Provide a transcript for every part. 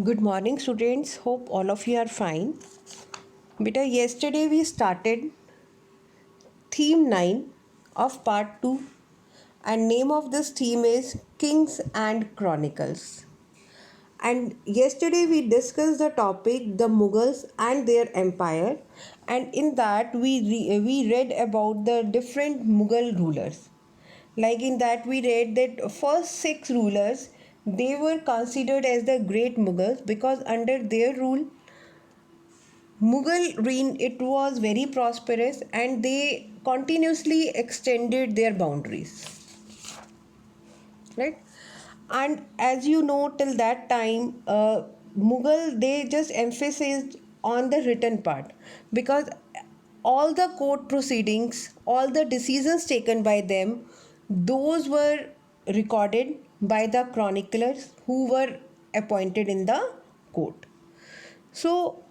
Good morning, students. Hope all of you are fine. Beta, yesterday we started theme 9 of part 2, and name of this theme is Kings and Chronicles. And yesterday we discussed the topic the Mughals and their empire, and in that we read about the different Mughal rulers. Like in that we read that first 6 rulers, they were considered as the great Mughals because under their rule Mughal reign, it was very prosperous and they continuously extended their boundaries, right? And as you know, till that time, Mughal, they just emphasized on the written part because all the court proceedings, all the decisions taken by them, those were recorded by the chroniclers who were appointed in the court. So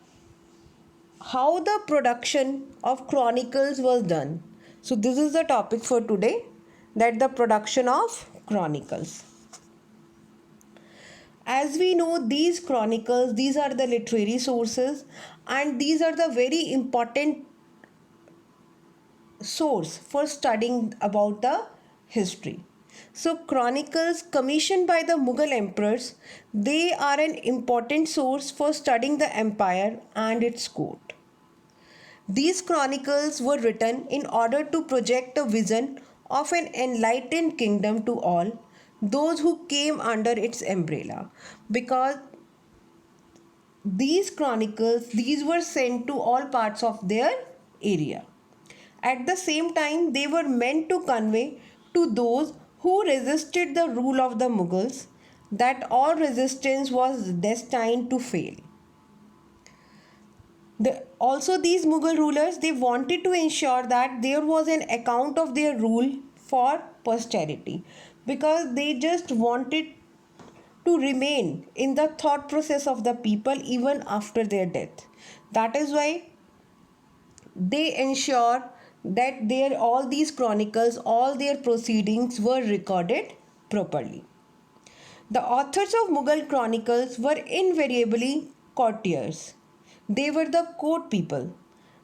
how the production of chronicles was done. So this is the topic for today, that the production of chronicles. As we know, these chronicles, these are the literary sources and these are the very important source for studying about the history. So chronicles commissioned by the Mughal emperors, they are an important source for studying the empire and its court. These chronicles were written in order to project a vision of an enlightened kingdom to all those who came under its umbrella, because these chronicles, these were sent to all parts of their area. At the same time, they were meant to convey to those who resisted the rule of the Mughals that all resistance was destined to fail. Also, these Mughal rulers, they wanted to ensure that there was an account of their rule for posterity, because they just wanted to remain in the thought process of the people even after their death. That is why they ensure that their all these chronicles, all their proceedings were recorded properly. The authors of Mughal chronicles were invariably courtiers. They were the court people.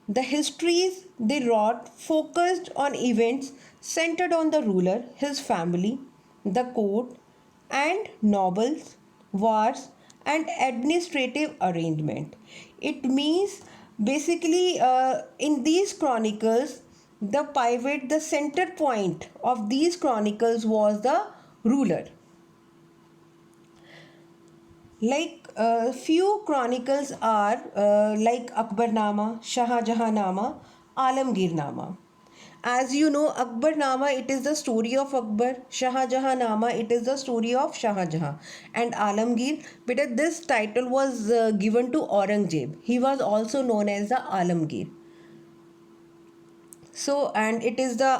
The histories they wrote focused on events centered on the ruler, his family, the court, and nobles, wars, and administrative arrangement. It means basically in these chronicles, the pivot, the center point of these chronicles was the ruler. Like few chronicles are like Akbarnama, Shahjahanama, Alamgirnama. As you know, Akbarnama, it is the story of Akbar. Shahjahanama, it is the story of Shahjahan. And Alamgir, but this title was given to Aurangzeb. He was also known as the Alamgir. So, and it is the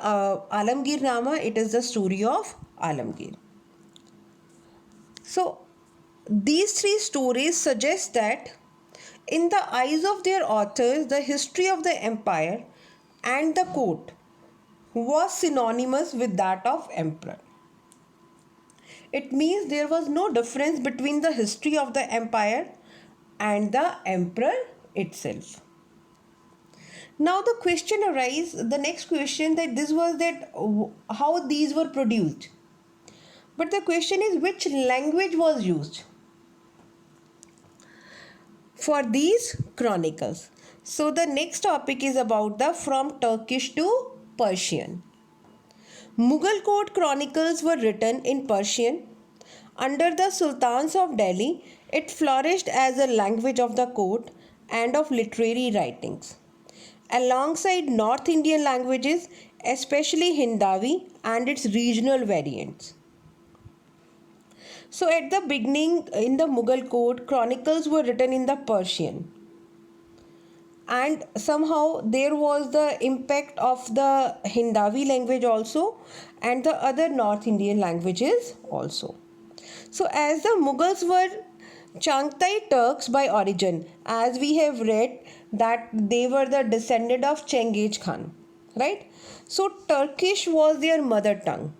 Alamgir Nama, it is the story of Alamgir. So, these 3 stories suggest that, in the eyes of their authors, the history of the empire and the court was synonymous with that of emperor. It means there was no difference between the history of the empire and the emperor itself. Now the question arises, the next question, that this was that how these were produced. But the question is, which language was used for these chronicles? So the next topic is about the from Turkish to Persian. Mughal court chronicles were written in Persian. Under the sultans of Delhi, it flourished as a language of the court and of literary writings, alongside North Indian languages, especially Hindavi and its regional variants. So at the beginning, in the Mughal court, chronicles were written in the Persian, and somehow there was the impact of the Hindavi language also and the other North Indian languages also. So as the Mughals were Changtai Turks by origin, as we have read that they were the descendant of Chengiz Khan, right? So Turkish was their mother tongue.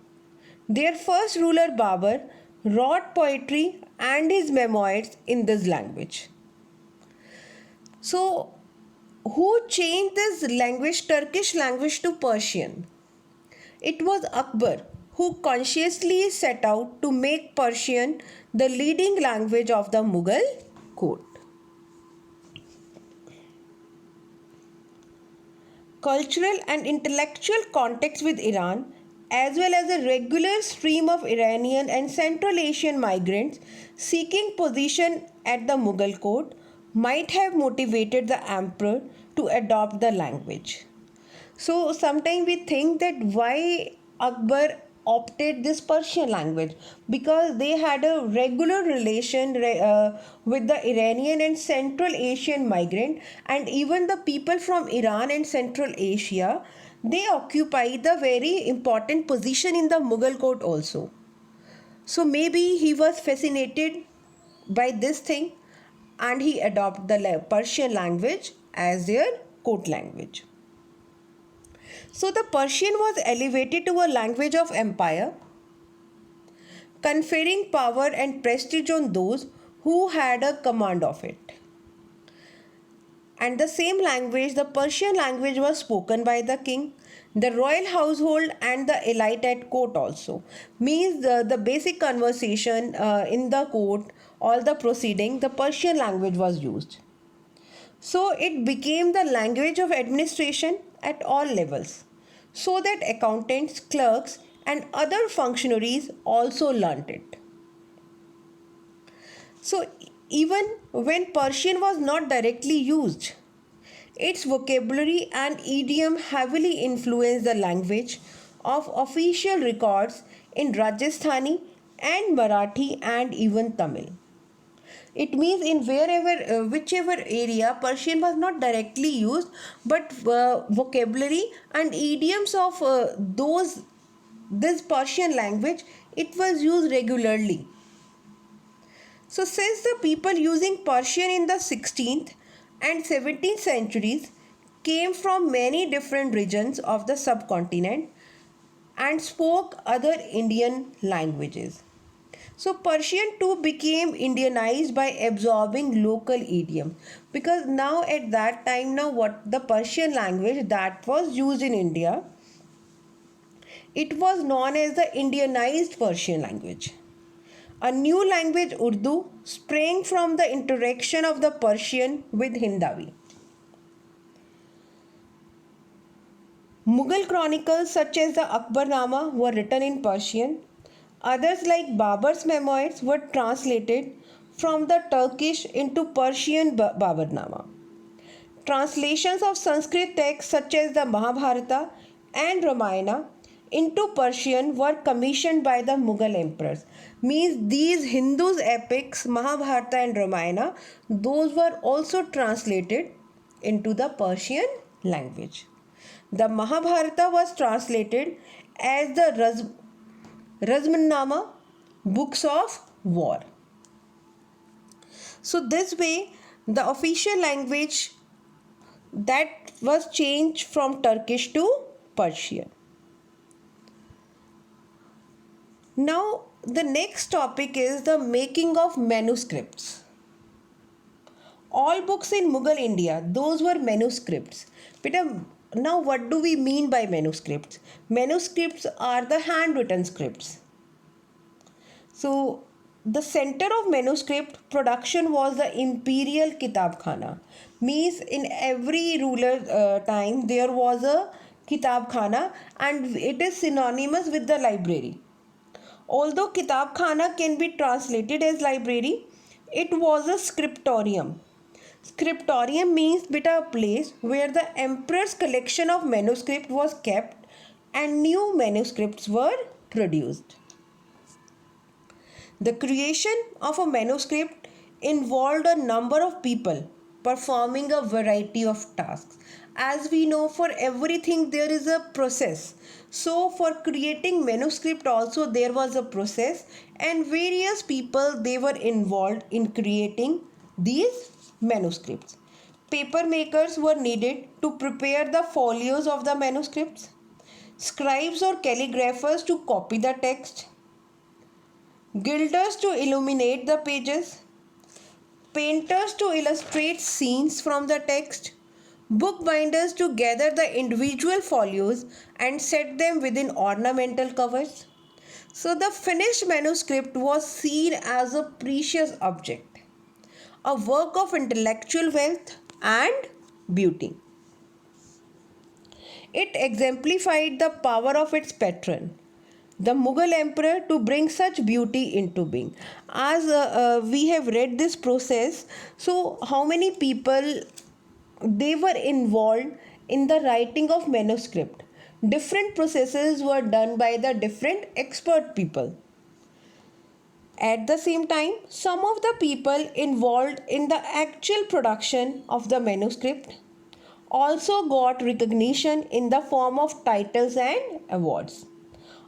Their first ruler Babur wrote poetry and his memoirs in this language. So, who changed this language, Turkish language, to Persian? It was Akbar who consciously set out to make Persian the leading language of the Mughal court. Cultural and intellectual context with Iran, as well as a regular stream of Iranian and Central Asian migrants seeking position at the Mughal court, might have motivated the emperor to adopt the language. So sometimes we think that why Akbar opted this Persian language, because they had a regular relation with the Iranian and Central Asian migrant, and even the people from Iran and Central Asia, they occupy the very important position in the Mughal court also. So maybe he was fascinated by this thing and he adopted the Persian language as their court language. So the Persian was elevated to a language of empire, conferring power and prestige on those who had a command of it. And the same language, the Persian language, was spoken by the king, the royal household, and the elite at court also. Means the basic conversation in the court, all the proceeding, the Persian language was used. So it became the language of administration at all levels, so that accountants, clerks, and other functionaries also learnt it. So even when Persian was not directly used, its vocabulary and idiom heavily influenced the language of official records in Rajasthani and Marathi and even Tamil. It means in whichever area Persian was not directly used, but vocabulary and idioms of this Persian language, it was used regularly. So since the people using Persian in the 16th and 17th centuries came from many different regions of the subcontinent and spoke other Indian languages. So Persian too became Indianized by absorbing local idioms, because now at that time, now what the Persian language that was used in India, it was known as the Indianized Persian language. A new language, Urdu, sprang from the interaction of the Persian with Hindavi. Mughal chronicles such as the Akbarnama were written in Persian. Others like Babur's memoirs were translated from the Turkish into Persian Baburnama. Translations of Sanskrit texts such as the Mahabharata and Ramayana into Persian were commissioned by the Mughal emperors. Means these Hindus epics, Mahabharata and Ramayana, those were also translated into the Persian language. The Mahabharata was translated as the Razmnama, books of war. So this way the official language that was changed from Turkish to Persian. Now the next topic is the making of manuscripts. All books in Mughal India, those were manuscripts. But now what do we mean by manuscripts? Manuscripts are the handwritten scripts. So the center of manuscript production was the imperial Kitab Khana. Means in every ruler time there was a Kitab Khana, and it is synonymous with the library. Although Kitab Khana can be translated as library, it was a scriptorium. Scriptorium means a place where the emperor's collection of manuscript was kept and new manuscripts were produced. The creation of a manuscript involved a number of people performing a variety of tasks. As we know, for everything there is a process. So for creating manuscript also there was a process, and various people, they were involved in creating these manuscripts. Paper makers were needed to prepare the folios of the manuscripts. Scribes or calligraphers to copy the text. gilders to illuminate the pages, painters to illustrate scenes from the text, bookbinders to gather the individual folios and set them within ornamental covers. So the finished manuscript was seen as a precious object, a work of intellectual wealth and beauty. It exemplified the power of its patron, the Mughal emperor, to bring such beauty into being. As we have read this process, so how many people they were involved in the writing of manuscript? Different processes were done by the different expert people. At the same time, some of the people involved in the actual production of the manuscript also got recognition in the form of titles and awards.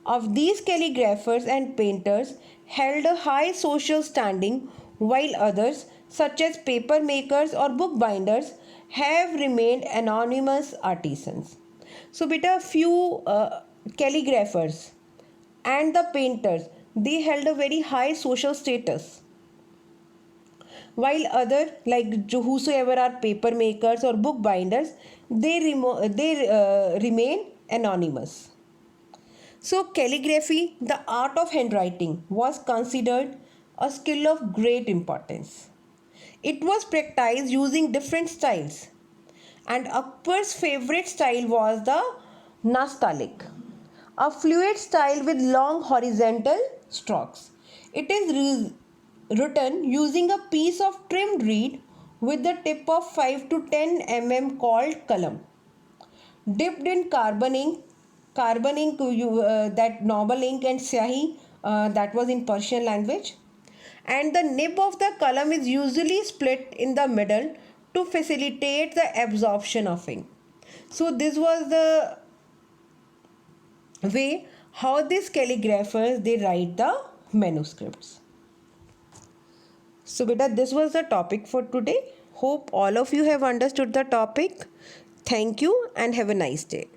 Of these calligraphers and painters held a high social standing, while others, such as paper makers or bookbinders, have remained anonymous artisans. So, beta, few calligraphers and the painters, they held a very high social status, while other like whosoever are paper makers or bookbinders, they remain anonymous. So, calligraphy, the art of handwriting, was considered a skill of great importance. It was practiced using different styles, and Akbar's favorite style was the Nastaliq, a fluid style with long horizontal strokes. It is written using a piece of trimmed reed with the tip of 5 to 10 called kalam, dipped in carbon ink, that noble ink, and syahi, that was in Persian language. And the nib of the kalam is usually split in the middle to facilitate the absorption of ink. So this was the way how these calligraphers they write the manuscripts. So beta, this was the topic for today. Hope all of you have understood the topic. Thank you and have a nice day.